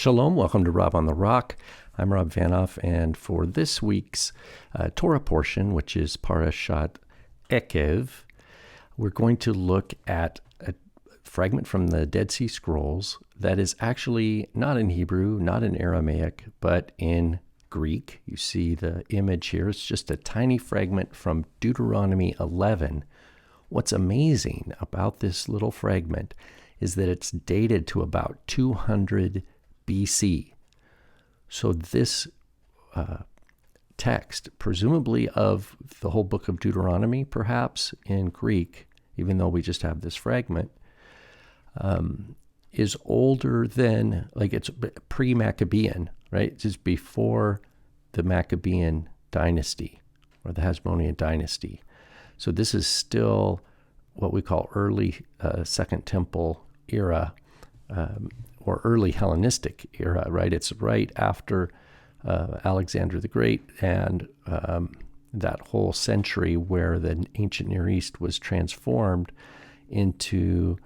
Shalom, welcome to Rob on the Rock. I'm Rob Vanoff, and for this week's Torah portion, which is Parashat Ekev, we're going to look at a fragment from the Dead Sea Scrolls that is actually not in Hebrew, not in Aramaic, but in Greek. You see the image here. It's just a tiny fragment from Deuteronomy 11. What's amazing about this little fragment is that it's dated to about 200 BC. So this text, presumably of the whole book of Deuteronomy, perhaps in Greek, even though we just have this fragment, is older than, like, it's pre-Maccabean, right? It's just before the Maccabean dynasty or the Hasmonean dynasty. So this is still what we call early Second Temple era, or early Hellenistic era, right? It's right after Alexander the Great and that whole century where the ancient Near East was transformed into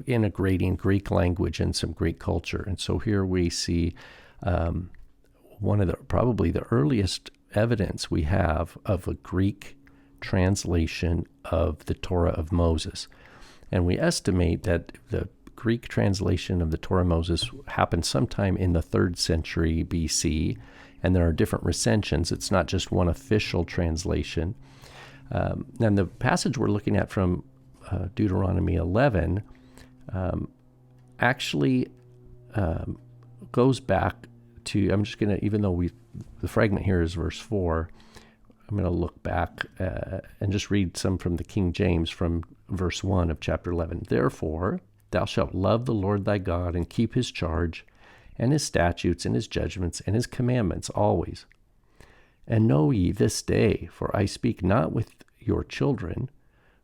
integrating Greek language and some Greek culture. And so here we see one of the probably the earliest evidence we have of a Greek translation of the Torah of Moses. And we estimate that the Greek translation of the Torah of Moses happened sometime in the 3rd century BC, and there are different recensions. It's not just one official translation. And the passage we're looking at from Deuteronomy 11 actually goes back to, I'm just going to, even though the fragment here is verse 4, I'm going to look back and just read some from the King James from verse 1 of chapter 11. Therefore, thou shalt love the Lord thy God and keep his charge and his statutes and his judgments and his commandments always. And know ye this day, for I speak not with your children,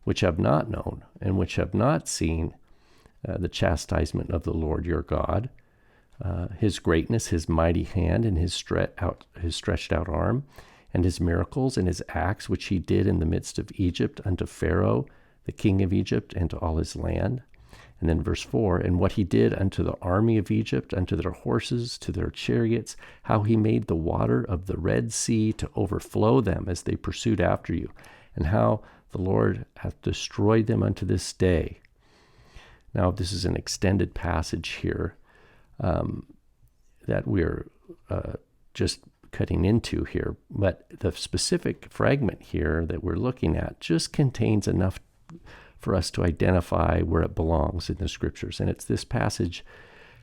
which have not known and which have not seen the chastisement of the Lord your God, his greatness, his mighty hand, and his stretched out arm, and his miracles and his acts which he did in the midst of Egypt unto Pharaoh, the king of Egypt, and to all his land. And then verse 4, and what he did unto the army of Egypt, unto their horses, to their chariots, how he made the water of the Red Sea to overflow them as they pursued after you, and how the Lord hath destroyed them unto this day. Now, this is an extended passage here that we're just cutting into here, but the specific fragment here that we're looking at just contains enough for us to identify where it belongs in the scriptures. And it's this passage,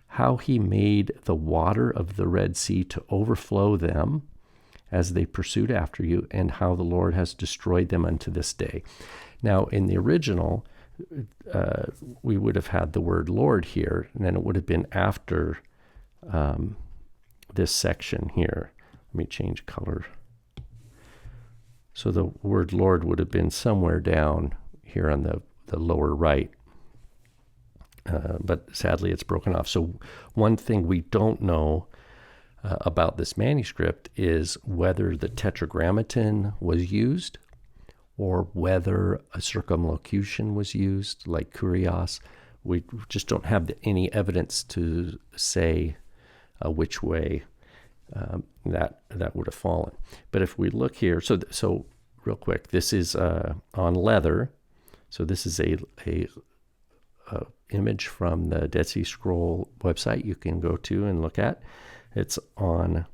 how he made the water of the Red Sea to overflow them as they pursued after you, and how the Lord has destroyed them unto this day. Now, in the original, we would have had the word Lord here, and then it would have been after this section here. Let me change color. So the word Lord would have been somewhere down here on the lower right. But sadly, it's broken off. So one thing we don't know about this manuscript is whether the tetragrammaton was used or whether a circumlocution was used, like kurios. We just don't have any evidence to say which way that would have fallen. But if we look here, so real quick, this is on leather. So this is a image from the Dead Sea Scroll website you can go to and look at. It's on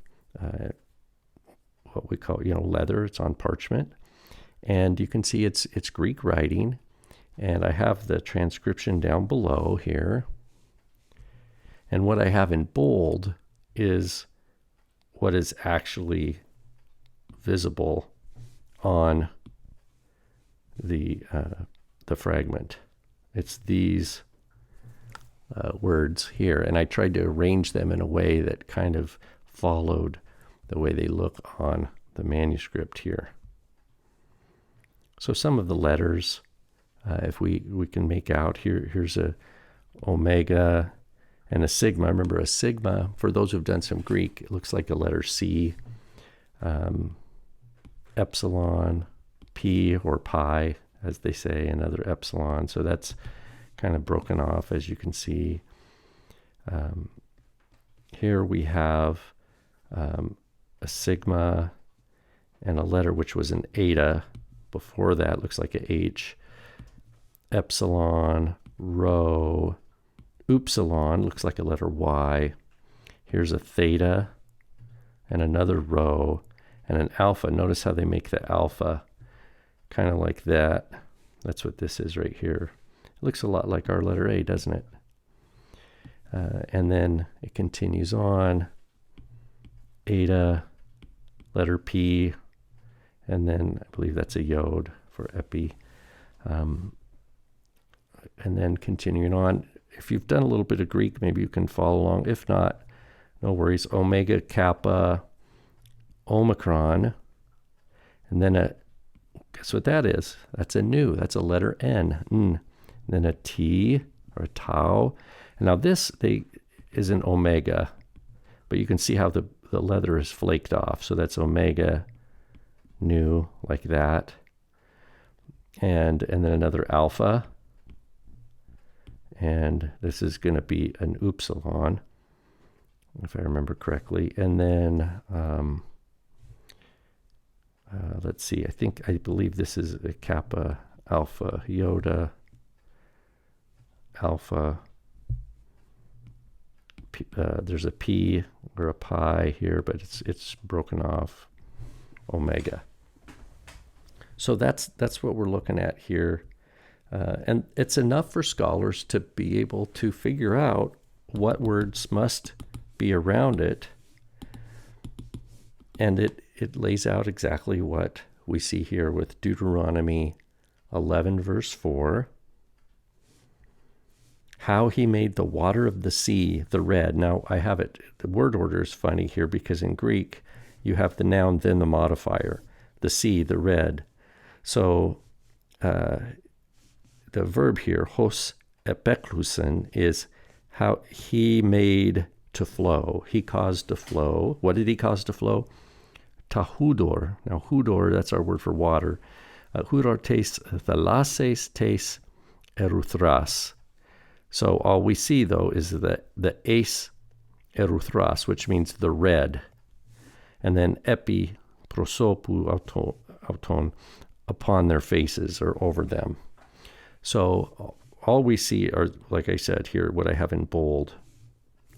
what we call, leather. It's on parchment, and you can see it's Greek writing. And I have the transcription down below here. And what I have in bold is what is actually visible on the fragment. It's these words here, and I tried to arrange them in a way that kind of followed the way they look on the manuscript here. So some of the letters, if we can make out here's a omega and a sigma. Remember, a sigma, for those who've done some Greek, it looks like a letter C. Epsilon, P or pi, as they say, another epsilon. So that's kind of broken off, as you can see. Here we have a sigma and a letter which was an eta. Before that looks like a H. Epsilon, rho, upsilon looks like a letter Y. Here's a theta and another rho and an alpha. Notice how they make the alpha kind of like that. That's what this is right here. It looks a lot like our letter A, doesn't it? And then it continues on. Eta, letter P, and then I believe that's a yod for epi. And then continuing on. If you've done a little bit of Greek, maybe you can follow along. If not, no worries. Omega, kappa, omicron. And then guess what that is? That's a nu. That's a letter N. And then a T or a tau. And now this is an omega, but you can see how the leather is flaked off. So that's omega, nu, like that. And then another alpha. And this is going to be an upsilon, if I remember correctly. And then, let's see, I believe this is a kappa, alpha, iota, alpha. There's a P or a pi here, but it's broken off, omega. So that's what we're looking at here. And it's enough for scholars to be able to figure out what words must be around it. And it lays out exactly what we see here with Deuteronomy 11, verse 4. How he made the water of the sea, the red. Now, I have it, the word order is funny here because in Greek, you have the noun, then the modifier. The sea, the red. So, the verb here, hos epeklusen, is how he made to flow. He caused to flow. What did he cause to flow? Tahudor. Now, hudor, that's our word for water. Hudor tes thalases tes eruthras. So all we see, though, is the ace eruthras, which means the red. And then epi prosopu auton, upon their faces or over them. So all we see are, like I said here, what I have in bold.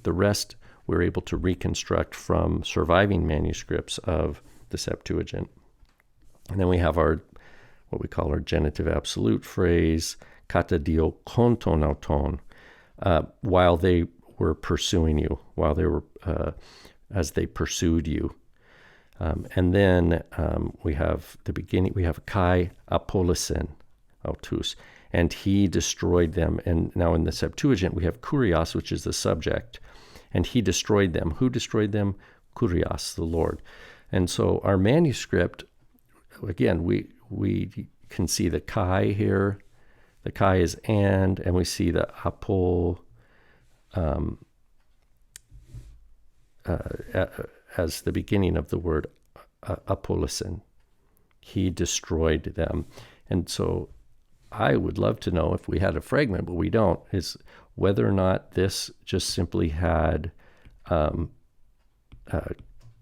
The rest we're able to reconstruct from surviving manuscripts of the Septuagint. And then we have what we call our genitive absolute phrase, kata dio konton auton, while they were pursuing you, while they were, as they pursued you. And then we have the beginning, we have kai apolisen autus, and he destroyed them. And now in the Septuagint, we have kurios, which is the subject, and he destroyed them. Who destroyed them? Kurios, the Lord. And so our manuscript, again, we can see the kai here. The kai is and we see the apol as the beginning of the word apolisen. He destroyed them. And so I would love to know, if we had a fragment, but we don't, is whether or not this just simply had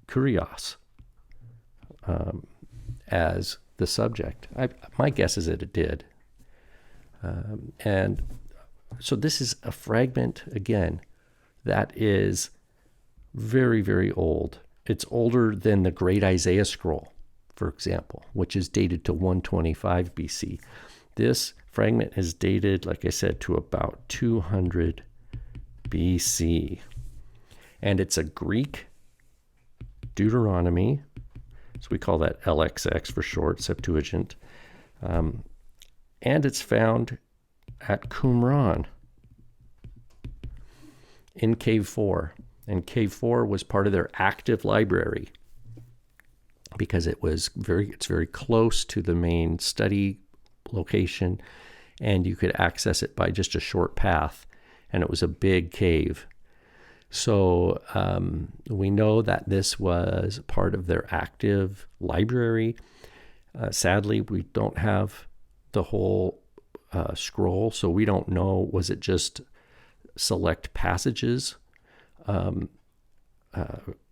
kurios as the subject. My guess is that it did. And so this is a fragment, again, that is very, very old. It's older than the Great Isaiah Scroll, for example, which is dated to 125 BC. This fragment is dated, like I said, to about 200 BC. And it's a Greek Deuteronomy, so we call that LXX for short, Septuagint. And it's found at Qumran in Cave 4. And Cave 4 was part of their active library because it's very close to the main study location, and you could access it by just a short path, and it was a big cave. So we know that this was part of their active library. Sadly, we don't have the whole scroll, so we don't know, was it just select passages,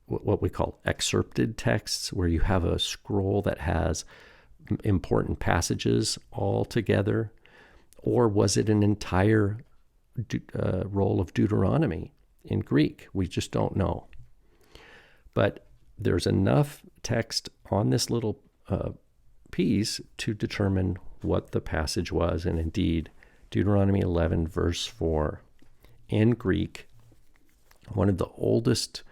what we call excerpted texts, where you have a scroll that has important passages all together? Or was it an entire roll of Deuteronomy in Greek? We just don't know. But there's enough text on this little piece to determine what the passage was. And indeed, Deuteronomy 11, verse 4, in Greek, one of the oldest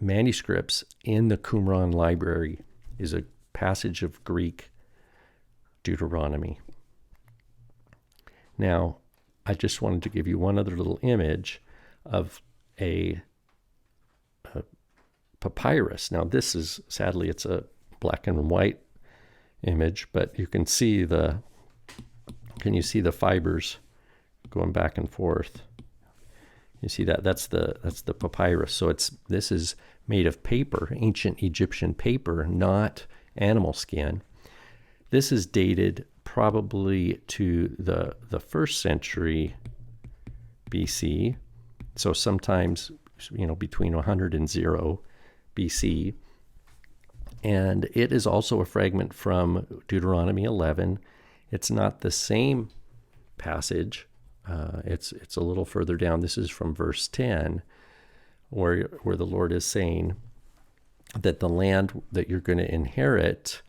manuscripts in the Qumran library is a passage of Greek Deuteronomy. Now, I just wanted to give you one other little image of a papyrus. Now, this is, sadly, it's a black and white image, but you can see can you see the fibers going back and forth? You see that? That's the papyrus. So this is made of paper, ancient Egyptian paper, not animal skin. This is dated probably to the 1st century BC. So sometimes, between 100 and 0 BC. And it is also a fragment from Deuteronomy 11. It's not the same passage. It's a little further down. This is from verse 10, where the Lord is saying that the land that you're going to inherit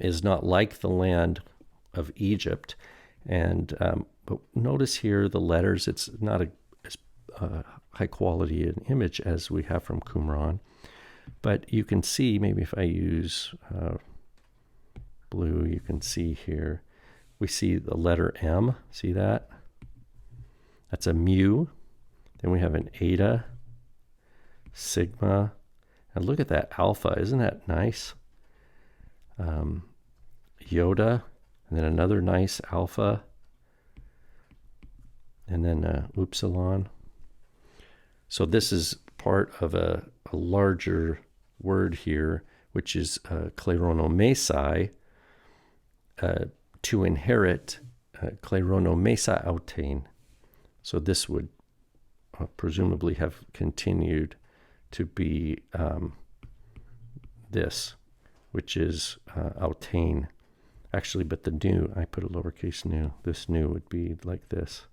is not like the land of Egypt. And but notice here the letters. It's not as high quality an image as we have from Qumran, but you can see, maybe if I use blue, you can see here, we see the letter M. See that? That's a mu. Then we have an eta, sigma, and look at that alpha. Isn't that nice? Iota, and then another nice alpha, and then upsilon. So this is part of a larger word here, which is kleronomesai, to inherit, kleronomesa autein. So this would presumably have continued to be this, which is autein. Actually, but the new, I put a lowercase nu. This nu would be like this.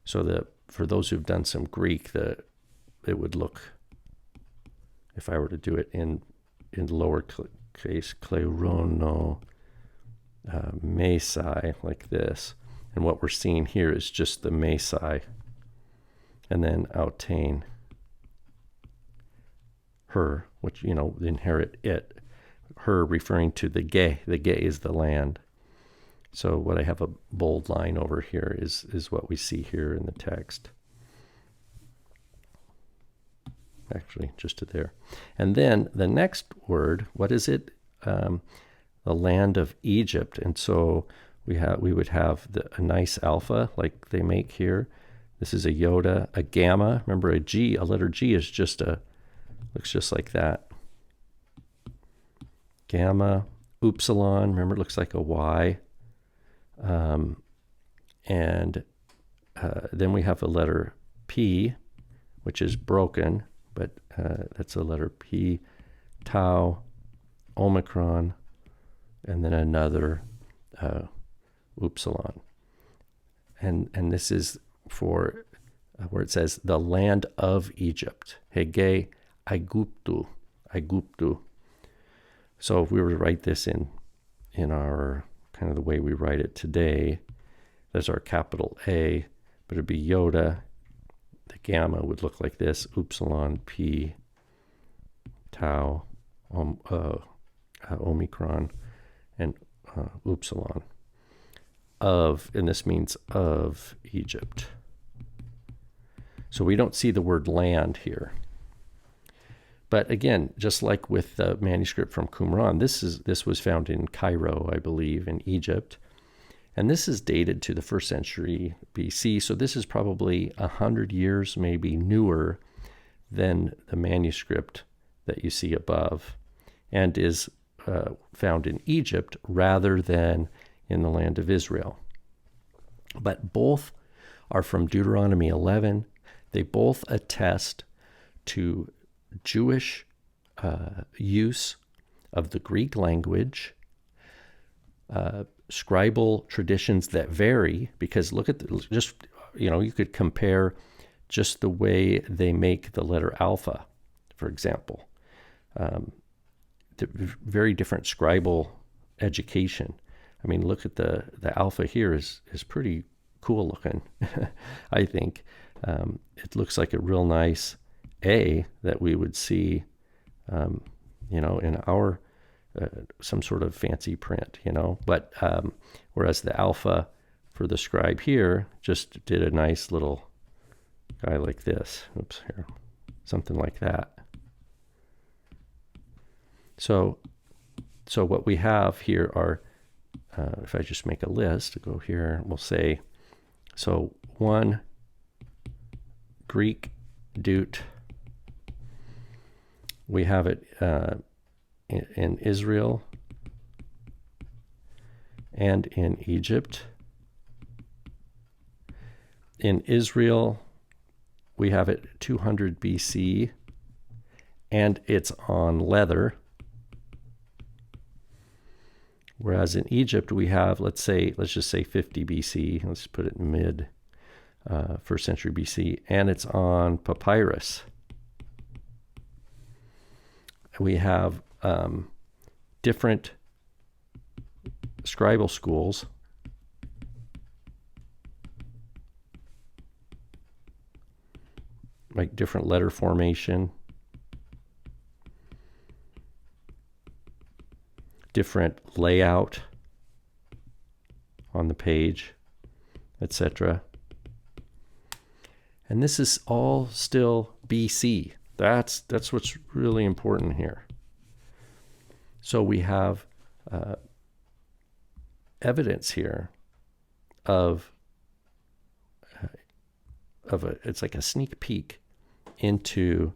So for those who've done some Greek, it would look, if I were to do it in lowercase, klerono mesai, like this. And what we're seeing here is just the mesai, and then autein, her, which, inherit it. Her referring to the ge. The ge is the land. So what I have a bold line over here is what we see here in the text. Actually, just to there. And then the next word, what is it? The land of Egypt. And so we would have a nice alpha like they make here. This is a iota, a gamma. Remember, a G, a letter G is looks just like that. Gamma, upsilon, remember, it looks like a Y. And then we have a letter P, which is broken, but that's a letter P, tau, omicron, and then another upsilon. And this is for where it says the land of Egypt. Hege Aiguptu. So if we were to write this in our kind of the way we write it today, there's our capital A, but it'd be iota. The gamma would look like this: upsilon, P, tau, omicron, and upsilon. And this means of Egypt. So we don't see the word land here. But again, just like with the manuscript from Qumran, this was found in Cairo, I believe, in Egypt. And this is dated to the 1st century BC. So this is probably 100 years, maybe newer than the manuscript that you see above, and is found in Egypt rather than in the land of Israel. But both are from Deuteronomy 11. They both attest to Jewish use of the Greek language, scribal traditions that vary, because look at you could compare just the way they make the letter alpha, for example. The very different scribal education. I mean, look at the alpha here is pretty cool looking, I think. It looks like a real nice A that we would see, in our some sort of fancy print, But whereas the alpha for the scribe here just did a nice little guy like this. Oops, here, something like that. So what we have here are, if I just make a list, go here, we'll say, so 1 Greek Deut. We have it in Israel and in Egypt. In Israel, we have it 200 BC, and it's on leather. Whereas in Egypt, we have, let's just say 50 BC. Let's put it in mid 1st century BC, and it's on papyrus. We have different scribal schools. Like different letter formation, different layout on the page, etc. And this is all still BC. That's what's really important here. So we have evidence here of it's like a sneak peek into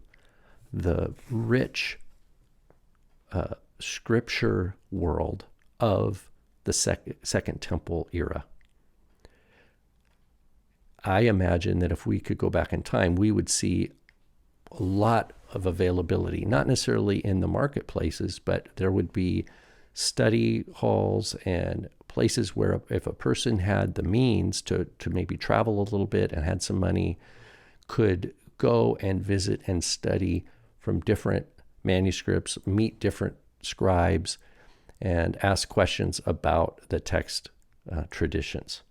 the rich scripture world of the Second Temple era. I imagine that if we could go back in time, we would see a lot of availability, not necessarily in the marketplaces, but there would be study halls and places where if a person had the means to maybe travel a little bit and had some money, could go and visit and study from different manuscripts, meet different scribes, and ask questions about the text traditions.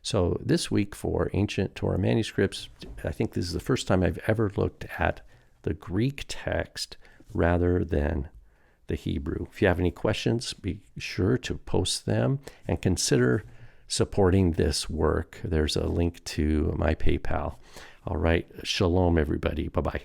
So this week for Ancient Torah Manuscripts, I think this is the first time I've ever looked at the Greek text rather than the Hebrew. If you have any questions, be sure to post them and consider supporting this work. There's a link to my PayPal. All right. Shalom, everybody. Bye-bye.